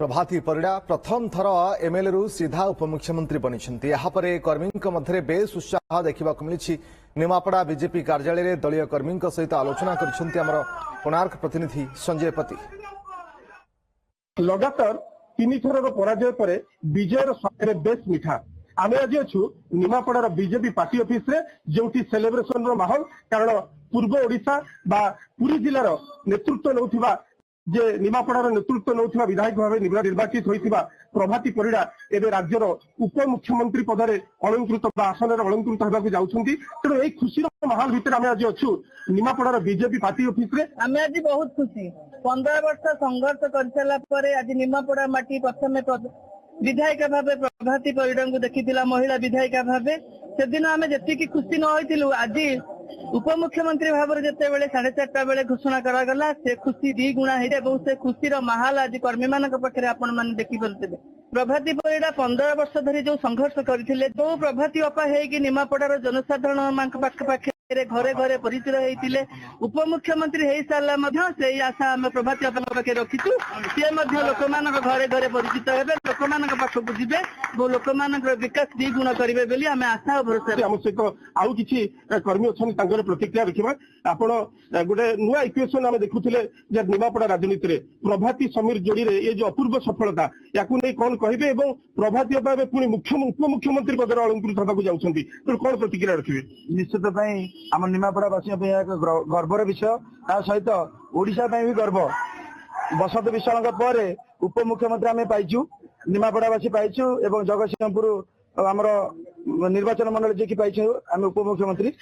प्रभाती परिड़ा प्रथम थर एमएलए रु सीधा उपमुख्यमंत्री बनी कर्मी मध्य बेस उत्साह देखा मिली। निमापड़ा बीजेपी कार्यालय दलीय कर्मी सहित आलोचना कर कोणार्क प्रतिनिधि संजय पति। लगातार तीन थर पराजय पर विजयर स्वाद बेस मिठा। आम आज अच्छु निमापड़ार बीजेपी पार्टी ऑफिस रे जो सेलिब्रेशन माहौल, कारण पूर्व ओडिशा बा पुरी जिलार नेतृत्व नौथिबा जे निमापड़ार नेतृत्व नौथिबा विधायक भाव निर्वाचित होइतिबा प्रभाती परिड़ा एबे राज्यर उपमुख्यमंत्री पदरे अलंकृत बा आसन अलंकृत होबाकू जाउछंती। तेणु एई खुशीर माहौल भितर आम आज अच्छु निमापड़ार बीजेपी पार्टी ऑफिस रे। आम आज बहुत खुशी 15 वर्ष संघर्ष कर सारा पर आज निमापड़ा माटी प्रथम विधायिका भावे प्रभाती परिड़ा को देखी महिला विधायिका भावे से दिन आम जी खुशी न होइतिलु। आज उपमुख्यमंत्री भाव में जिते बेले 4:30 बेले घोषणा करागला से खुशी 2 गुणा हो जाए। से खुशीर माहौल आज कर्मी मान पाखे आपण मैंने देखिपे। प्रभाती परिड़ा 15 वर्ष धरी जो संघर्ष करते जो प्रभाती अपा है निमापड़ार जनसाधारण पाखे घरे घरे परिचय होते उपमुख्यमंत्री हो सारा से आशा आम प्रभाती अपा पाखे रखीचु। सी लोक मान घरे घरे परिचित हे लोक मान पाखक जी लोक मान विकास 2 गुण करेंगे बोली आम आशा भरोसा। आम सहित आउ कि कर्मी अच्छा प्रतिक्रिया रखा। आपण गोटे नुआ इक्वेशन आम देखुले निमापड़ा राजनीति में प्रभाती समीर जोड़ी ये जो अपूर्व सफलता या कौन कहे और प्रभाती पुणी उपमुख्यमंत्री पद अलंकृत होगा जाऊँगी कौन प्रतिक्रिया रखिए? निश्चित आम निमापड़ावासी गर्वर विषय ता सहित ओडिशा भी गर्व। बसंत विशाल पर उपमुख्यमंत्री आम पाइचु, निमापड़ावासी पाइचु एवं जगतसिंहपुर आमर निर्वाचन मंडल जी पाइछु आम उपमुख्यमंत्री।